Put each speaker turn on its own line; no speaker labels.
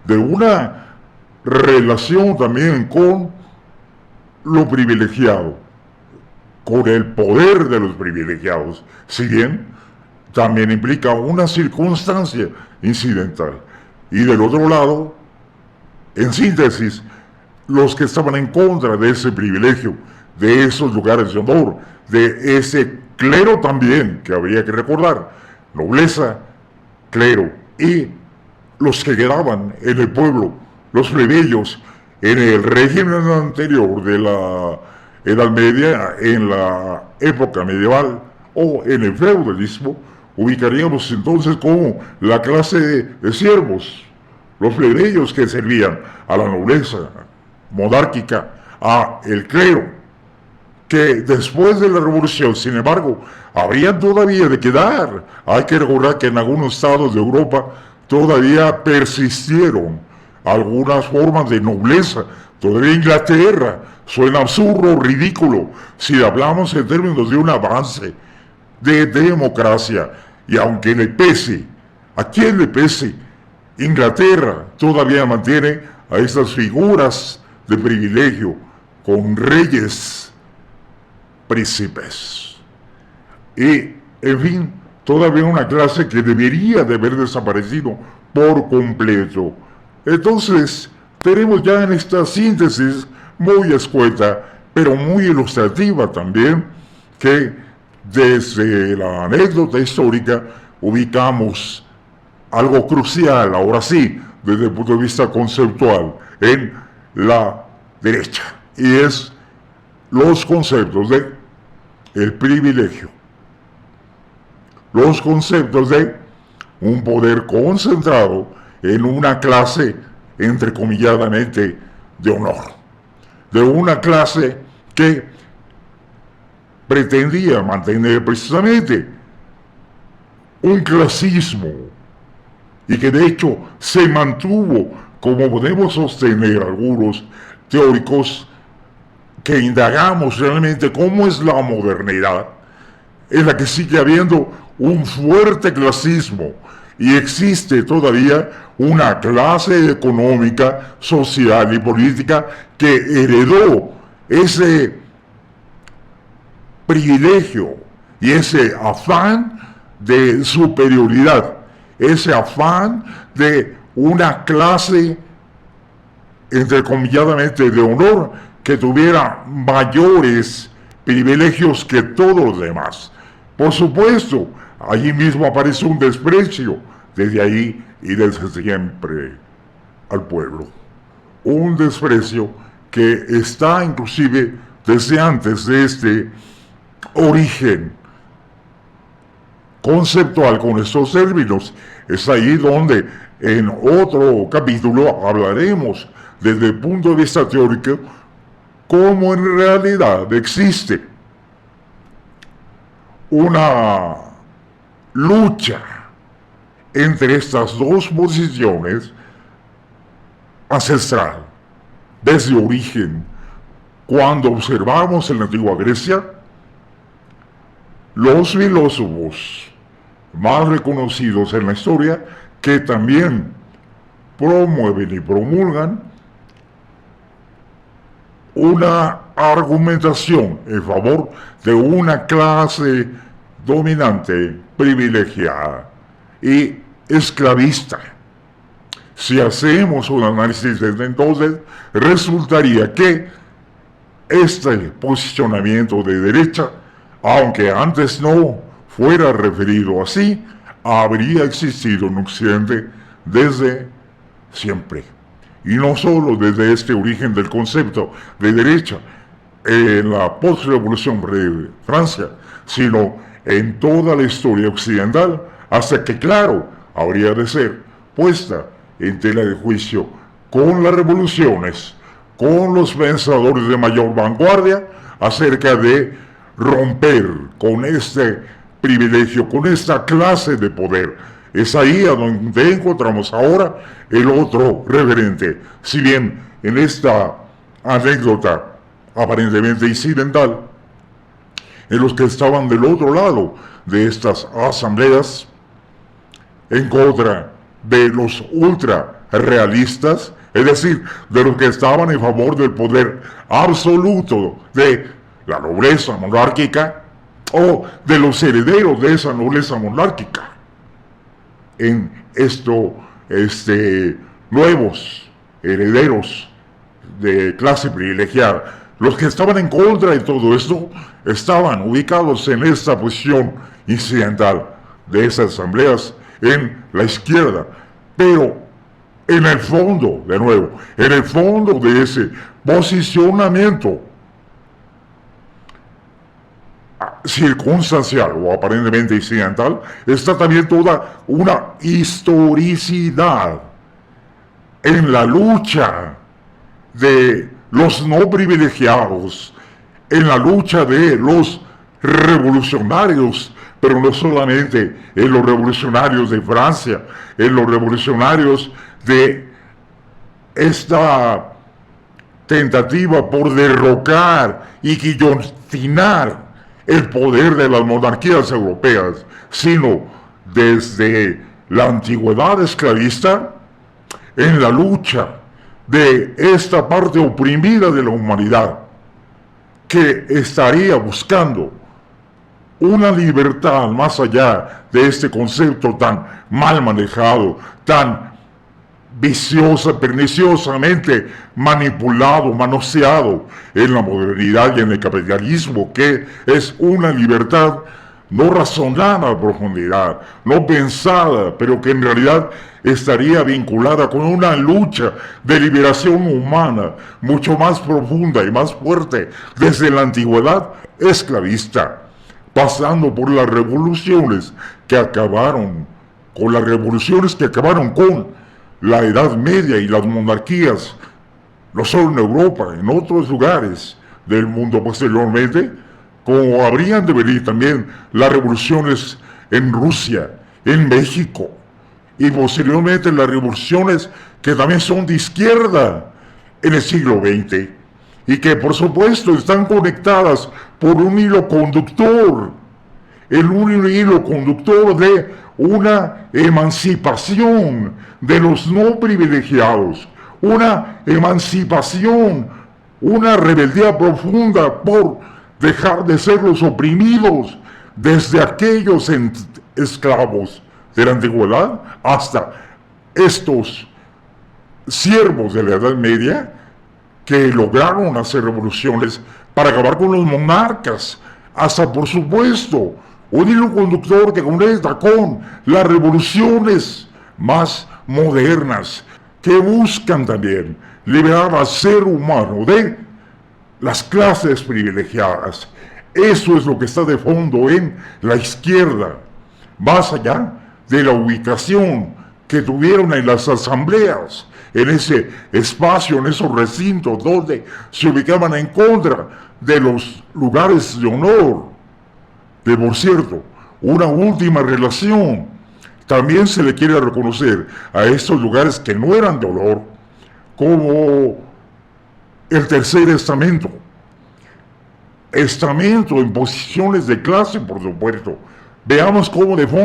de una relación también con lo privilegiado, con el poder de los privilegiados, si bien también implica una circunstancia incidental. Y del otro lado, en síntesis, los que estaban en contra de ese privilegio, de esos lugares de honor, de ese clero también, que habría que recordar, nobleza, clero, y los que quedaban en el pueblo, los plebeyos, en el régimen anterior de la Edad Media, en la época medieval o en el feudalismo, ubicaríamos entonces como la clase de siervos, los plebeyos que servían a la nobleza monárquica, a el clero, que después de la revolución, sin embargo, habrían todavía de quedar. Hay que recordar que en algunos estados de Europa todavía persistieron algunas formas de nobleza. Todavía Inglaterra suena absurdo, ridículo, si hablamos en términos de un avance de democracia. Y aunque le pese, ¿a quién le pese? Inglaterra todavía mantiene a estas figuras de privilegio con reyes, príncipes. Y, en fin, todavía una clase que debería de haber desaparecido por completo. Entonces, tenemos ya en esta síntesis muy escueta, pero muy ilustrativa también, que desde la anécdota histórica ubicamos algo crucial, ahora sí, desde el punto de vista conceptual, en la derecha, y es los conceptos de el privilegio, los conceptos de un poder concentrado en una clase, entrecomilladamente, de honor, de una clase que pretendía mantener precisamente un clasismo y que de hecho se mantuvo, como podemos sostener algunos teóricos que indagamos realmente cómo es la modernidad, en la que sigue habiendo un fuerte clasismo y existe todavía una clase económica, social y política que heredó ese privilegio y ese afán de superioridad, ese afán de una clase entrecomilladamente de honor que tuviera mayores privilegios que todos los demás. Por supuesto, allí mismo aparece un desprecio desde ahí y desde siempre al pueblo. Un desprecio que está inclusive desde antes de este origen conceptual con estos términos. Es ahí donde en otro capítulo hablaremos desde el punto de vista teórico cómo en realidad existe una lucha entre estas dos posiciones ancestral, desde origen. Cuando observamos en la antigua Grecia, los filósofos más reconocidos en la historia, que también promueven y promulgan una argumentación en favor de una clase dominante, privilegiada y esclavista. Si hacemos un análisis desde entonces, resultaría que este posicionamiento de derecha, aunque antes no fuera referido así, habría existido en Occidente desde siempre. Y no solo desde este origen del concepto de derecha en la post-revolución de Francia, sino en toda la historia occidental, hasta que, claro, habría de ser puesta en tela de juicio con las revoluciones, con los pensadores de mayor vanguardia, acerca de romper con este privilegio, con esta clase de poder. Es ahí a donde encontramos ahora el otro referente. Si bien en esta anécdota aparentemente incidental, en los que estaban del otro lado de estas asambleas, en contra de los ultra realistas, es decir, de los que estaban en favor del poder absoluto de la nobleza monárquica o de los herederos de esa nobleza monárquica. En nuevos herederos de clase privilegiada, los que estaban en contra de todo esto estaban ubicados en esta posición incidental de esas asambleas en la izquierda, pero en el fondo, de nuevo, en el fondo de ese posicionamiento circunstancial o aparentemente incidental, está también toda una historicidad en la lucha de los no privilegiados, en la lucha de los revolucionarios, pero no solamente en los revolucionarios de Francia, en los revolucionarios de esta tentativa por derrocar y guillotinar el poder de las monarquías europeas, sino desde la antigüedad esclavista, en la lucha de esta parte oprimida de la humanidad, que estaría buscando una libertad más allá de este concepto tan mal manejado, tan viciosa, perniciosamente manipulado, manoseado en la modernidad y en el capitalismo, que es una libertad no razonada a profundidad, no pensada, pero que en realidad estaría vinculada con una lucha de liberación humana mucho más profunda y más fuerte desde la antigüedad esclavista, pasando por las revoluciones que acabaron con la Edad Media y las monarquías, no solo en Europa, en otros lugares del mundo posteriormente, como habrían de venir también las revoluciones en Rusia, en México, y posteriormente las revoluciones que también son de izquierda en el siglo XX, y que por supuesto están conectadas por un hilo conductor, un hilo conductor de una emancipación de los no privilegiados, una emancipación, una rebeldía profunda por dejar de ser los oprimidos desde aquellos esclavos de la antigüedad hasta estos siervos de la Edad Media que lograron hacer revoluciones para acabar con los monarcas, hasta por supuesto un hilo conductor que conecta con las revoluciones más modernas que buscan también liberar al ser humano de las clases privilegiadas. Eso es lo que está de fondo en la izquierda, más allá de la ubicación que tuvieron en las asambleas, en ese espacio, en esos recintos donde se ubicaban en contra de los lugares de honor. De por cierto, una última relación, también se le quiere reconocer a estos lugares que no eran de honor, como el tercer estamento. Estamento en posiciones de clase, por supuesto. Veamos cómo de fondo